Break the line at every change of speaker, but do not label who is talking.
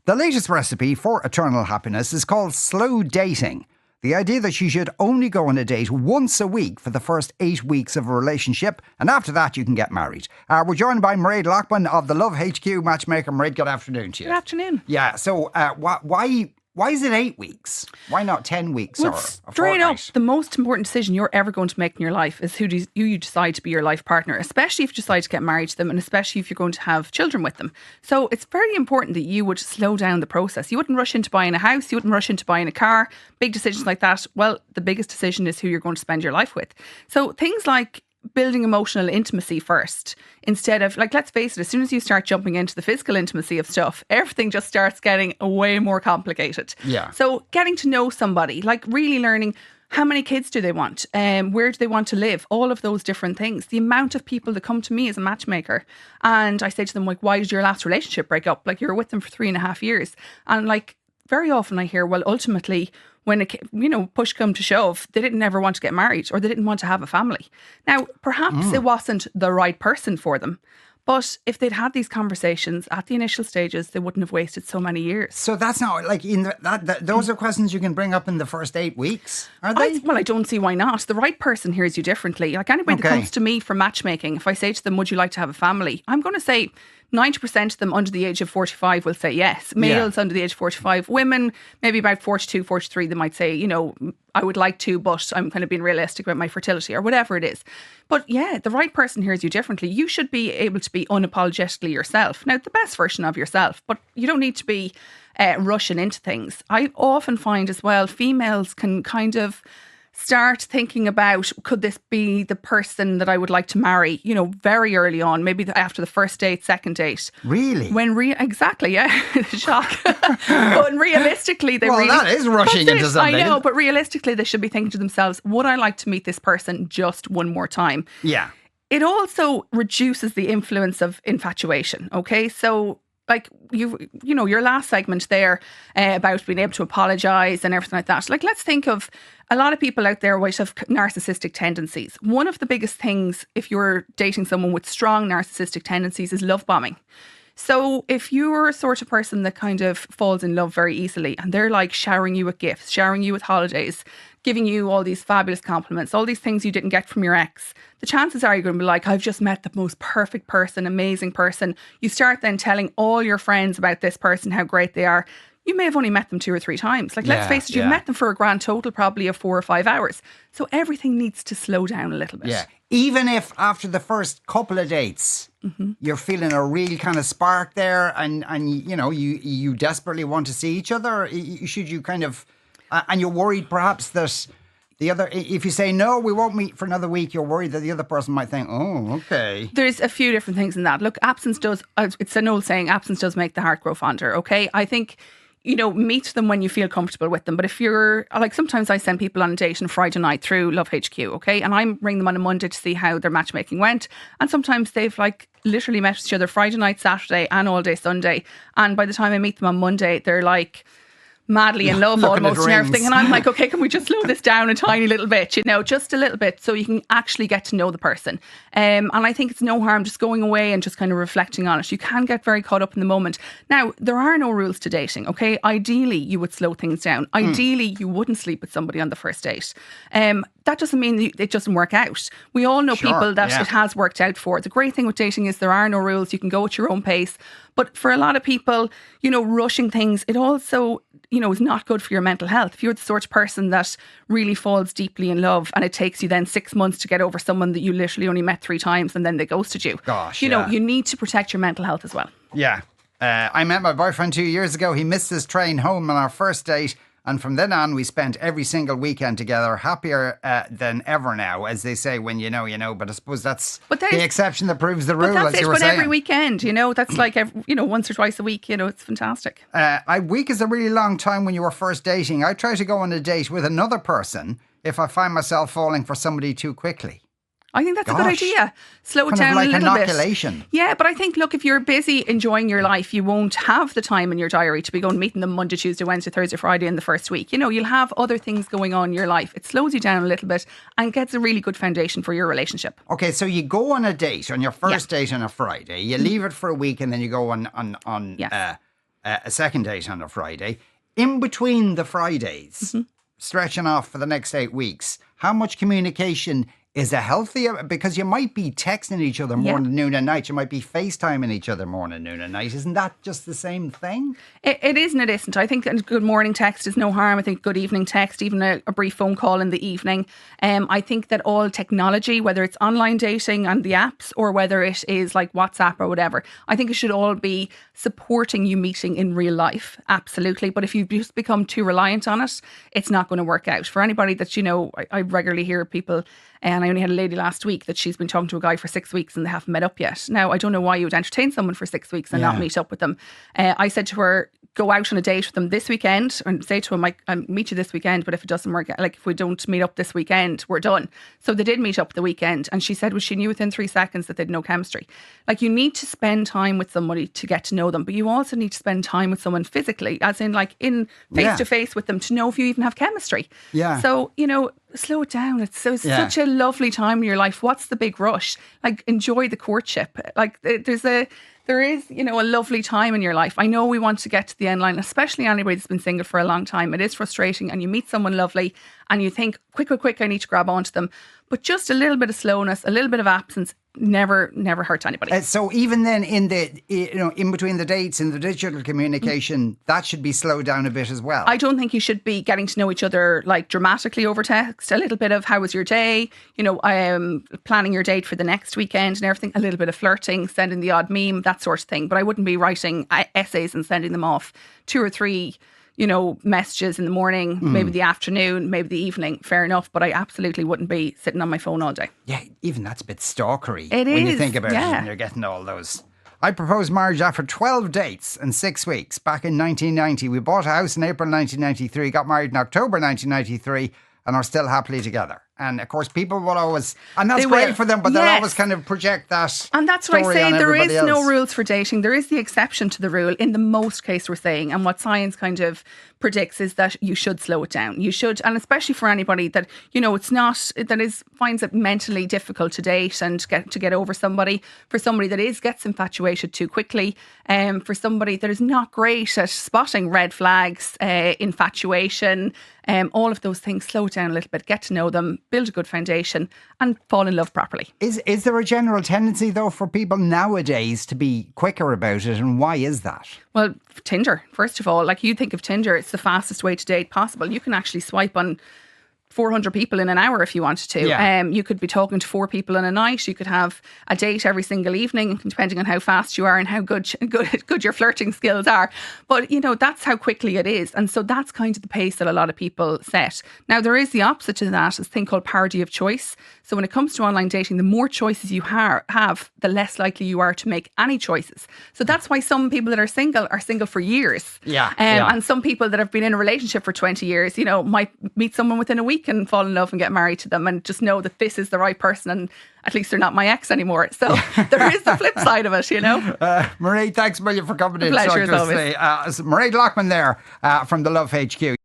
The latest recipe for eternal happiness is called slow dating. The idea that you should only go on a date once a week for the first 8 weeks of a relationship, and after that you can get married. We're joined by Mairead Loughman of the Love HQ Matchmaker. Mairead, good afternoon to you.
Good afternoon.
Yeah, so why is it 8 weeks? Why not 10 weeks or a
straight up,
fortnight?
the most important decision you're ever going to make in your life is who you decide to be your life partner, especially if you decide to get married to them and especially if you're going to have children with them. So it's very important that you would slow down the process. You wouldn't rush into buying a house. You wouldn't rush into buying a car. Big decisions like that. Well, the biggest decision is who you're going to spend your life with. So things like building emotional intimacy first, instead of, like, let's face it, as soon as you start jumping into the physical intimacy of stuff, everything just starts getting way more complicated.
Yeah.
So getting to know somebody, like really learning how many kids do they want, where do they want to live, all of those different things. The amount of people that come to me as a matchmaker and I say to them, like, why did your last relationship break up? Like, you were with them for 3.5 years. And like, very often I hear, well, ultimately, when push come to shove, they didn't ever want to get married or they didn't want to have a family. Now, perhaps it wasn't the right person for them, but if they'd had these conversations at the initial stages, they wouldn't have wasted so many years.
So that's not like those are questions you can bring up in the first 8 weeks, are they?
I don't see why not. The right person hears you differently. Like anybody that comes to me for matchmaking, if I say to them, would you like to have a family? I'm going to say 90% of them under the age of 45 will say yes. Males under the age of 45. Women, maybe about 42, 43, they might say, I would like to, but I'm kind of being realistic about my fertility or whatever it is. But yeah, the right person hears you differently. You should be able to be unapologetically yourself. Now, the best version of yourself, but you don't need to be rushing into things. I often find as well, females can kind of start thinking about, could this be the person that I would like to marry, very early on, maybe after the first date, second date.
Really?
Exactly, yeah. Shock. But realistically,
that is rushing into something.
I know, but realistically, they should be thinking to themselves, would I like to meet this person just one more time?
Yeah.
It also reduces the influence of infatuation, okay? So, like, your last segment there about being able to apologise and everything like that. Like, let's think of a lot of people out there might have narcissistic tendencies. One of the biggest things, if you're dating someone with strong narcissistic tendencies, is love bombing. So if you're a sort of person that kind of falls in love very easily and they're like showering you with gifts, showering you with holidays, giving you all these fabulous compliments, all these things you didn't get from your ex, the chances are you're going to be like, I've just met the most perfect person, amazing person. You start then telling all your friends about this person, how great they are. You may have only met them 2 or 3 times. Like, let's face it, you've met them for a grand total probably of 4 or 5 hours. So everything needs to slow down a little bit.
Yeah. Even if after the first couple of dates, you're feeling a real kind of spark there and you desperately want to see each other, should you kind of, and you're worried perhaps that the other, if you say, no, we won't meet for another week, you're worried that the other person might think, oh, okay.
There's a few different things in that. Look, absence does, it's an old saying, absence does make the heart grow fonder, okay? I think, meet them when you feel comfortable with them. But if you're, like, sometimes I send people on a date on Friday night through Love HQ, okay? And I ring them on a Monday to see how their matchmaking went. And sometimes they've, like, literally met each other Friday night, Saturday and all day Sunday. And by the time I meet them on Monday, they're like madly in love almost and everything. And I'm like, okay, can we just slow this down a tiny little bit, just a little bit so you can actually get to know the person. And I think it's no harm just going away and just kind of reflecting on it. You can get very caught up in the moment. Now, there are no rules to dating, okay? Ideally, you would slow things down. Ideally, you wouldn't sleep with somebody on the first date. That doesn't mean it doesn't work out. We all know people that it has worked out for. The great thing with dating is there are no rules. You can go at your own pace. But for a lot of people, rushing things, it also, is not good for your mental health. If you're the sort of person that really falls deeply in love and it takes you then 6 months to get over someone that you literally only met 3 times and then they ghosted you. You need to protect your mental health as well.
Yeah. I met my boyfriend 2 years ago. He missed his train home on our first date. And from then on, we spent every single weekend together, happier than ever now, as they say, when you know, you know. But I suppose that's the exception that proves the rule, as you were saying. But
every weekend, that's like, once or twice a week, it's fantastic.
A week is a really long time when you were first dating. I try to go on a date with another person if I find myself falling for somebody too quickly.
I think that's a good idea. Slow it down
like
a little
inoculation.
bit. Yeah, but I think, look, if you're busy enjoying your life, you won't have the time in your diary to be going meeting them Monday, Tuesday, Wednesday, Thursday, Friday in the first week. You'll have other things going on in your life. It slows you down a little bit and gets a really good foundation for your relationship.
Okay, so you go on a date, on your first date on a Friday. You leave it for a week and then you go on a second date on a Friday. In between the Fridays, stretching off for the next 8 weeks, how much communication is a healthy? Because you might be texting each other morning, noon and night. You might be FaceTiming each other morning, noon and night. Isn't that just the same thing?
It is and it isn't. I think a good morning text is no harm. I think good evening text, even a brief phone call in the evening. I think that all technology, whether it's online dating and the apps or whether it is like WhatsApp or whatever, I think it should all be supporting you meeting in real life. Absolutely. But if you just become too reliant on it, it's not going to work out. For anybody that, I regularly hear people, and I only had a lady last week that she's been talking to a guy for 6 weeks and they haven't met up yet. Now, I don't know why you would entertain someone for 6 weeks and not meet up with them. I said to her, go out on a date with them this weekend and say to him, I'll meet you this weekend, but if it doesn't work, like if we don't meet up this weekend, we're done. So they did meet up the weekend and she said, well, she knew within 3 seconds that they'd no chemistry. Like you need to spend time with somebody to get to know them, but you also need to spend time with someone physically, as in like in face to face with them to know if you even have chemistry. Yeah. So, slow it down. It's such a lovely time in your life. What's the big rush? Like enjoy the courtship. Like there is, a lovely time in your life. I know we want to get to the end line, especially anybody that's been single for a long time. It is frustrating and you meet someone lovely and you think, quick, I need to grab onto them. But just a little bit of slowness, a little bit of absence never hurt anybody.
So even then in the, in between the dates in the digital communication, that should be slowed down a bit as well.
I don't think you should be getting to know each other like dramatically over text. A little bit of how was your day, planning your date for the next weekend and everything, a little bit of flirting, sending the odd meme, that sort of thing. But I wouldn't be writing essays and sending them off 2 or 3 messages in the morning, maybe the afternoon, maybe the evening. Fair enough. But I absolutely wouldn't be sitting on my phone all day.
Yeah, even that's a bit stalkery.
It
when
is,
you think about it and you're getting all those. I proposed marriage after 12 dates and 6 weeks back in 1990. We bought a house in April 1993, got married in October 1993 and are still happily together. And of course, people will always, and that's great for them, but they'll always kind of project that.
And that's what I say. There is no rules for dating. There is the exception to the rule in the most case we're saying. And what science kind of predicts is that you should slow it down. You should, and especially for anybody that, it's not, finds it mentally difficult to date and get over somebody. For somebody that gets infatuated too quickly. For somebody that is not great at spotting red flags, infatuation, all of those things, slow it down a little bit, get to know them, build a good foundation and fall in love properly.
Is there a general tendency though for people nowadays to be quicker about it, and why is that?
Well, Tinder, first of all, like you think of Tinder, it's the fastest way to date possible. You can actually swipe on 400 people in an hour if you wanted to.
Yeah.
You could be talking to 4 people in a night. You could have a date every single evening, depending on how fast you are and how good your flirting skills are. But, that's how quickly it is. And so that's kind of the pace that a lot of people set. Now, there is the opposite to that, a thing called parity of choice. So when it comes to online dating, the more choices you have, the less likely you are to make any choices. So that's why some people that are single for years. And some people that have been in a relationship for 20 years, might meet someone within a week and fall in love and get married to them and just know that this is the right person and at least they're not my ex anymore. So there is the flip side of it, Mairead,
thanks a million for coming in.
Pleasure as always.
Mairead Loughman there from the Love HQ.